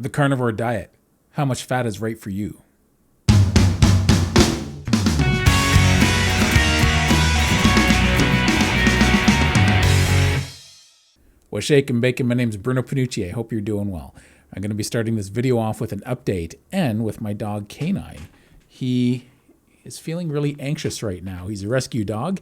The carnivore diet. How much fat is right for you? Well, shake and bacon, my name's Bruno Panucci. I hope you're doing well. I'm going to be starting this video off with an update and with my dog Canine. He is feeling really anxious right now. He's a rescue dog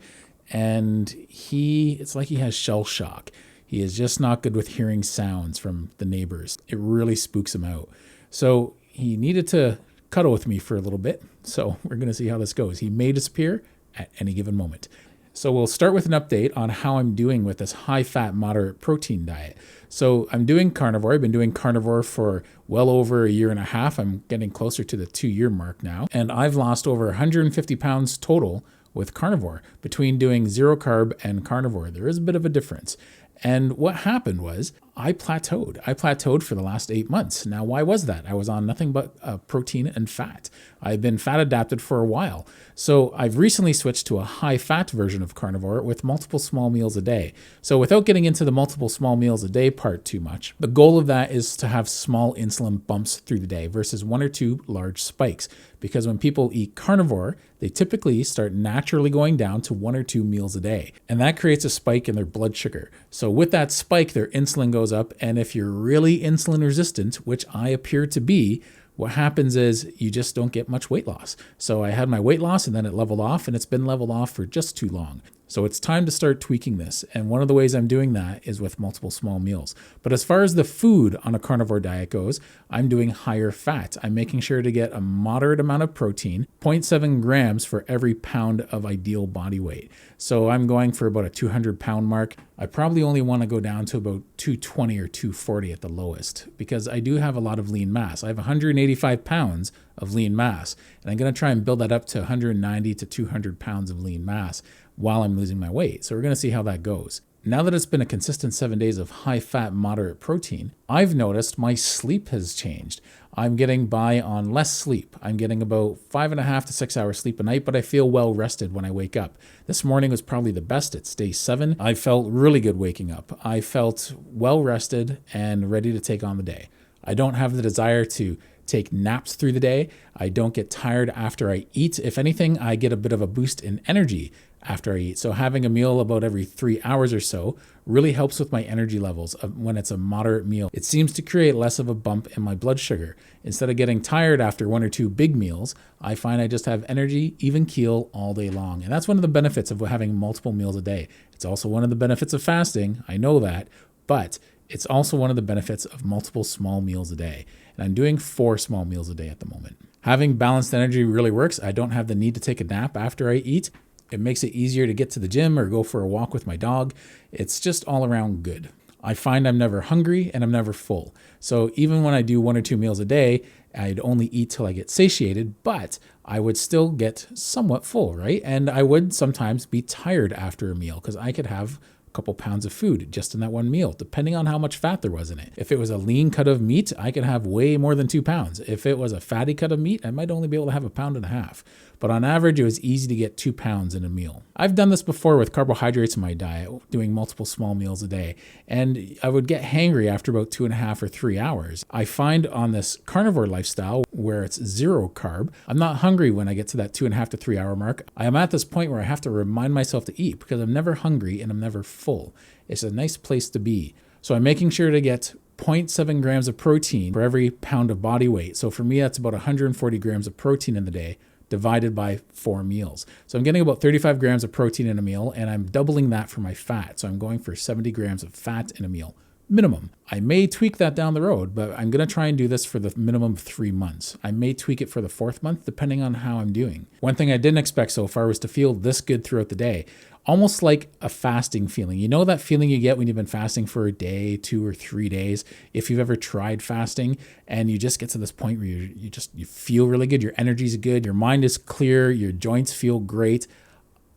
and it's like he has shell shock. He is just not good with hearing sounds from the neighbors. It really spooks him out. So he needed to cuddle with me for a little bit. So we're going to see how this goes. He may disappear at any given moment. So we'll start with an update on how I'm doing with this high-fat, moderate protein diet. So I'm doing carnivore. I've been doing carnivore for well over a year and a half. I'm getting closer to the 2-year mark now. And I've lost over 150 pounds total with carnivore. Between doing zero carb and carnivore, there is a bit of a difference. And what happened was I plateaued. I plateaued for the last 8 months. Now, why was that? I was on nothing but protein and fat. I've been fat adapted for a while. So I've recently switched to a high fat version of carnivore with multiple small meals a day. So without getting into the multiple small meals a day part too much, the goal of that is to have small insulin bumps through the day versus 1 or 2 large spikes. Because when people eat carnivore, they typically start naturally going down to 1 or 2 meals a day. And that creates a spike in their blood sugar. So with that spike, their insulin goes up. And if you're really insulin resistant, which I appear to be, what happens is you just don't get much weight loss. So I had my weight loss and then it leveled off, and it's been leveled off for just too long. So it's time to start tweaking this. And one of the ways I'm doing that is with multiple small meals. But as far as the food on a carnivore diet goes, I'm doing higher fat. I'm making sure to get a moderate amount of protein, 0.7 grams for every pound of ideal body weight. So I'm going for about a 200-pound mark. I probably only want to go down to about 220 or 240 at the lowest because I do have a lot of lean mass. I have 185 pounds of lean mass, and I'm going to try and build that up to 190 to 200 pounds of lean mass while I'm losing my weight. So we're going to see how that goes. Now that it's been a consistent 7 days of high fat, moderate protein, I've noticed my sleep has changed. I'm getting by on less sleep. I'm getting about 5.5 to 6 hours sleep a night, but I feel well rested when I wake up. This morning was probably the best. It's day 7. I felt really good waking up. I felt well rested and ready to take on the day. I don't have the desire to take naps through the day. I don't get tired after I eat. If anything, I get a bit of a boost in energy after I eat. So having a meal about every 3 hours or so really helps with my energy levels when it's a moderate meal. It seems to create less of a bump in my blood sugar. Instead of getting tired after 1 or 2 big meals, I find I just have energy, even keel all day long. And that's one of the benefits of having multiple meals a day. It's also one of the benefits of fasting. I know that, but it's also one of the benefits of multiple small meals a day. And I'm doing 4 small meals a day at the moment. Having balanced energy really works. I don't have the need to take a nap after I eat. It makes it easier to get to the gym or go for a walk with my dog. It's just all around good. I find I'm never hungry and I'm never full. So even when I do 1 or 2 meals a day, I'd only eat till I get satiated, but I would still get somewhat full, right? And I would sometimes be tired after a meal because I could have a couple pounds of food just in that one meal, depending on how much fat there was in it. If it was a lean cut of meat, I could have way more than 2 pounds. If it was a fatty cut of meat, I might only be able to have 1.5 pounds. But on average, it was easy to get 2 pounds in a meal. I've done this before with carbohydrates in my diet, doing multiple small meals a day, and I would get hangry after about 2.5 or 3 hours. I find on this carnivore lifestyle, where it's zero carb, I'm not hungry when I get to that 2.5 to 3 hour mark. I am at this point where I have to remind myself to eat because I'm never hungry and I'm never full. It's a nice place to be. So I'm making sure to get 0.7 grams of protein for every pound of body weight. So for me, that's about 140 grams of protein in the day, divided by 4 meals. So I'm getting about 35 grams of protein in a meal, and I'm doubling that for my fat. So I'm going for 70 grams of fat in a meal, minimum. I may tweak that down the road, but I'm going to try and do this for the minimum of 3 months. I may tweak it for the 4th month, depending on how I'm doing. One thing I didn't expect so far was to feel this good throughout the day. Almost like a fasting feeling. You know that feeling you get when you've been fasting for a day, 2 or 3 days? If you've ever tried fasting and you just get to this point where you feel really good, your energy's good, your mind is clear, your joints feel great.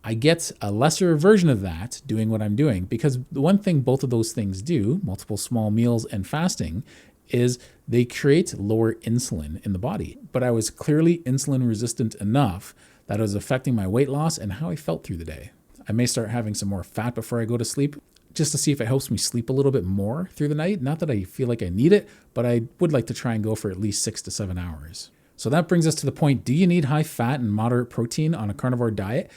I get a lesser version of that doing what I'm doing because the one thing both of those things do, multiple small meals and fasting, is they create lower insulin in the body. But I was clearly insulin resistant enough that it was affecting my weight loss and how I felt through the day. I may start having some more fat before I go to sleep. just to see if it helps me sleep a little bit more through the night. Not that I feel like I need it, but I would like to try and go for at least 6 to 7 hours. So that brings us to the point, do you need high fat and moderate protein on a carnivore diet?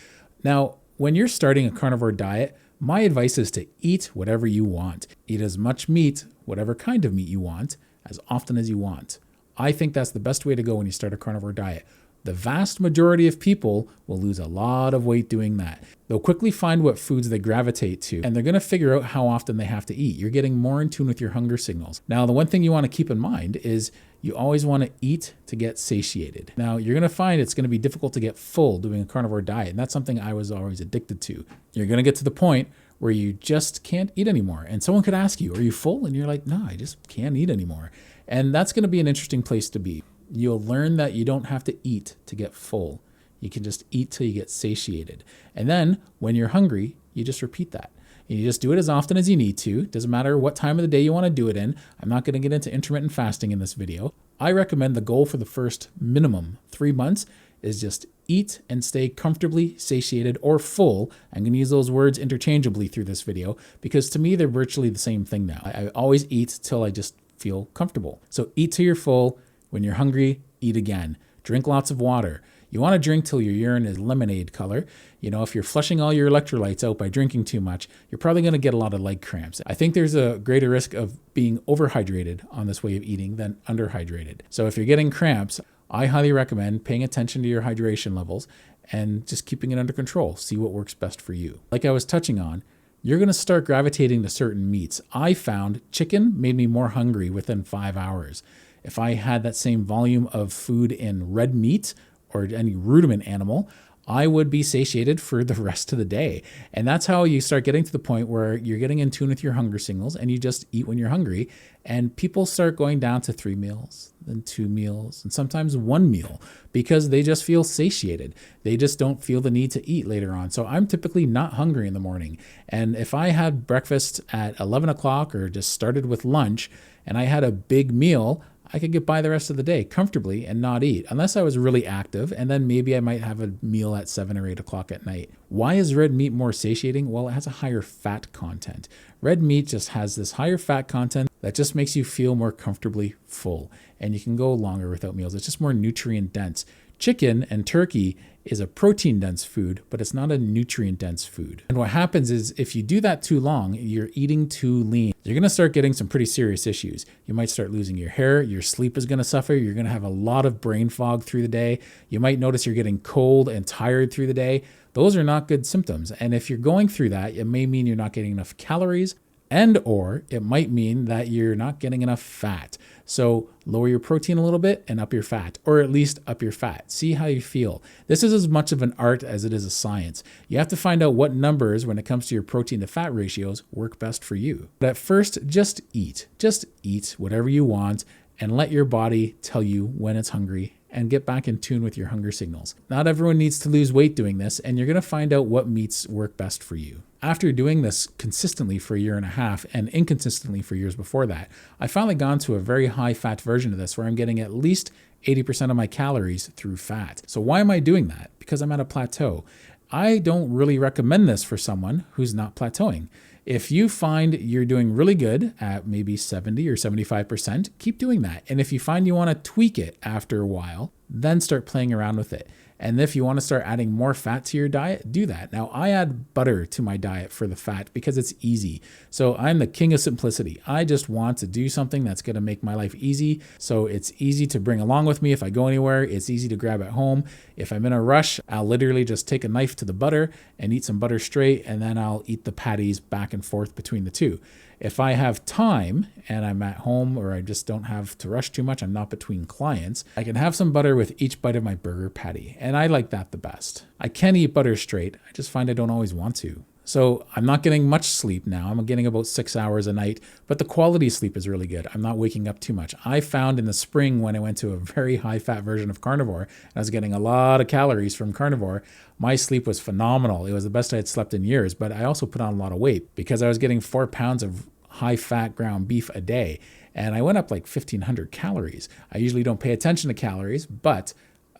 Now, when you're starting a carnivore diet, my advice is to eat whatever you want. Eat as much meat, whatever kind of meat you want, as often as you want. I think that's the best way to go when you start a carnivore diet. The vast majority of people will lose a lot of weight doing that. They'll quickly find what foods they gravitate to, and they're going to figure out how often they have to eat. You're getting more in tune with your hunger signals. Now, the one thing you want to keep in mind is you always want to eat to get satiated. Now, you're going to find it's going to be difficult to get full doing a carnivore diet, and that's something I was always addicted to. You're going to get to the point where you just can't eat anymore. And someone could ask you, are you full? And you're like, no, I just can't eat anymore. And that's going to be an interesting place to be. You'll learn that you don't have to eat to get full. You can just eat till you get satiated. And then when you're hungry, you just repeat that. You just do it as often as you need to. Doesn't matter what time of the day you want to do it in. I'm not going to get into intermittent fasting in this video. I recommend the goal for the first minimum 3 months is just eat and stay comfortably satiated or full. I'm going to use those words interchangeably through this video because to me, they're virtually the same thing now. I always eat till I just feel comfortable. So eat till you're full. When you're hungry, eat again. Drink lots of water. You want to drink till your urine is lemonade color. You know, if you're flushing all your electrolytes out by drinking too much, you're probably going to get a lot of leg cramps. I think there's a greater risk of being overhydrated on this way of eating than underhydrated. So if you're getting cramps, I highly recommend paying attention to your hydration levels and just keeping it under control. See what works best for you. Like I was touching on, you're going to start gravitating to certain meats. I found chicken made me more hungry within 5 hours. If I had that same volume of food in red meat or any ruminant animal, I would be satiated for the rest of the day. And that's how you start getting to the point where you're getting in tune with your hunger signals and you just eat when you're hungry. And people start going down to 3 meals, then 2 meals, and sometimes 1 meal because they just feel satiated. They just don't feel the need to eat later on. So I'm typically not hungry in the morning. And if I had breakfast at 11 o'clock or just started with lunch and I had a big meal, I could get by the rest of the day comfortably and not eat unless I was really active. And then maybe I might have a meal at 7 or 8 o'clock at night. Why is red meat more satiating? Well, it has a higher fat content. Red meat just has this higher fat content that just makes you feel more comfortably full. And you can go longer without meals. It's just more nutrient dense. Chicken and turkey is a protein dense food, but it's not a nutrient dense food. And what happens is if you do that too long, you're eating too lean. You're going to start getting some pretty serious issues. You might start losing your hair. Your sleep is going to suffer. You're going to have a lot of brain fog through the day. You might notice you're getting cold and tired through the day. Those are not good symptoms. And if you're going through that, it may mean you're not getting enough calories and or it might mean that you're not getting enough fat. So lower your protein a little bit and up your fat, or at least up your fat. See how you feel. This is as much of an art as it is a science. You have to find out what numbers when it comes to your protein to fat ratios work best for you. But at first, just eat. Just eat whatever you want and let your body tell you when it's hungry and get back in tune with your hunger signals. Not everyone needs to lose weight doing this, and you're going to find out what meats work best for you. After doing this consistently for a year and a half and inconsistently for years before that, I finally gone to a very high fat version of this where I'm getting at least 80% of my calories through fat. So why am I doing that? Because I'm at a plateau. I don't really recommend this for someone who's not plateauing. If you find you're doing really good at maybe 70 or 75%, keep doing that. And if you find you want to tweak it after a while, then start playing around with it. And if you want to start adding more fat to your diet, do that. Now, I add butter to my diet for the fat because it's easy. So I'm the king of simplicity. I just want to do something that's going to make my life easy. So it's easy to bring along with me if I go anywhere. It's easy to grab at home. If I'm in a rush, I'll literally just take a knife to the butter and eat some butter straight, and then I'll eat the patties back and forth between the two. If I have time and I'm at home or I just don't have to rush too much, I'm not between clients, I can have some butter with each bite of my burger patty. And I like that the best. I can eat butter straight. I just find I don't always want to. So I'm not getting much sleep now. I'm getting about 6 hours a night, but the quality of sleep is really good. I'm not waking up too much. I found in the spring when I went to a very high fat version of Carnivore, and I was getting a lot of calories from Carnivore, my sleep was phenomenal. It was the best I had slept in years, but I also put on a lot of weight because I was getting 4 pounds of high fat ground beef a day. And I went up like 1,500 calories. I usually don't pay attention to calories, but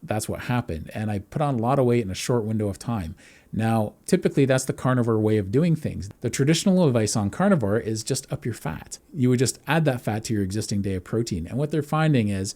that's what happened. And I put on a lot of weight in a short window of time. Now, typically that's the carnivore way of doing things. The traditional advice on carnivore is just up your fat. You would just add that fat to your existing day of protein. And what they're finding is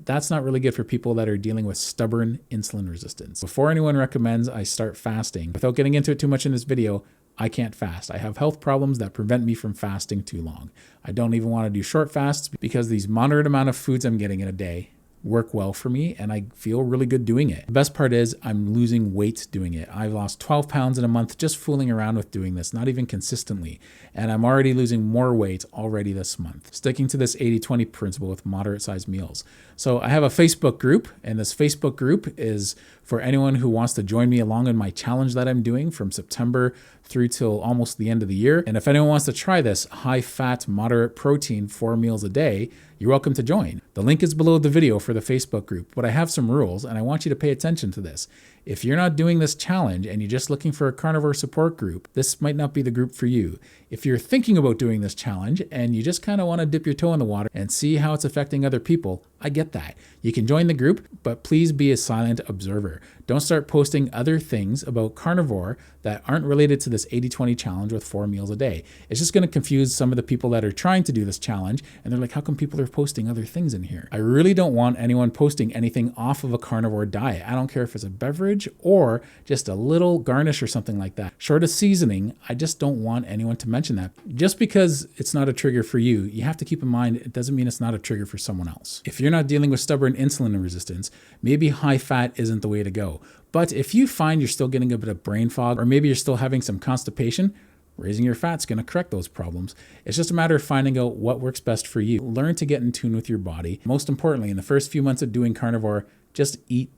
that's not really good for people that are dealing with stubborn insulin resistance. Before anyone recommends I start fasting, without getting into it too much in this video, I can't fast. I have health problems that prevent me from fasting too long. I don't even want to do short fasts because these moderate amount of foods I'm getting in a day work well for me and I feel really good doing it. The best part is I'm losing weight doing it. I've lost 12 pounds in a month just fooling around with doing this, not even consistently. And I'm already losing more weight already this month, sticking to this 80-20 principle with moderate sized meals. So I have a Facebook group, and this Facebook group is for anyone who wants to join me along in my challenge that I'm doing from September through till almost the end of the year. And if anyone wants to try this high fat, moderate protein 4 meals a day, you're welcome to join. The link is below the video for the Facebook group, but I have some rules and I want you to pay attention to this. If you're not doing this challenge and you're just looking for a carnivore support group, this might not be the group for you. If you're thinking about doing this challenge and you just kind of want to dip your toe in the water and see how it's affecting other people, I get that. You can join the group, but please be a silent observer. Don't start posting other things about carnivore that aren't related to this 80-20 challenge with 4 meals a day. It's just going to confuse some of the people that are trying to do this challenge, and they're like, how come people are posting other things in here? I really don't want anyone posting anything off of a carnivore diet. I don't care if it's a beverage or just a little garnish or something like that. Short of seasoning, I just don't want anyone to mention that. Just because it's not a trigger for you, you have to keep in mind it doesn't mean it's not a trigger for someone else. If you're not dealing with stubborn insulin resistance, maybe high fat isn't the way to go. But if you find you're still getting a bit of brain fog, or maybe you're still having some constipation, raising your fat's going to correct those problems. It's just a matter of finding out what works best for you. Learn to get in tune with your body. Most importantly, in the first few months of doing carnivore, just eat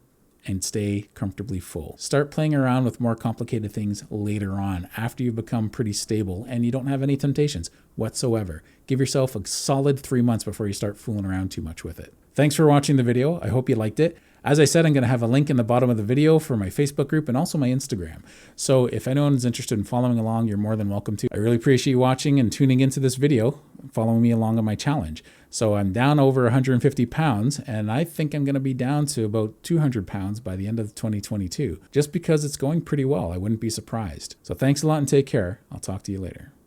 and stay comfortably full. Start playing around with more complicated things later on, after you've become pretty stable and you don't have any temptations whatsoever. Give yourself a solid 3 months before you start fooling around too much with it. Thanks for watching the video. I hope you liked it. As I said, I'm going to have a link in the bottom of the video for my Facebook group and also my Instagram. So if anyone's interested in following along, you're more than welcome to. I really appreciate you watching and tuning into this video, following me along on my challenge. So I'm down over 150 pounds, and I think I'm going to be down to about 200 pounds by the end of 2022, just because it's going pretty well. I wouldn't be surprised. So thanks a lot and take care. I'll talk to you later.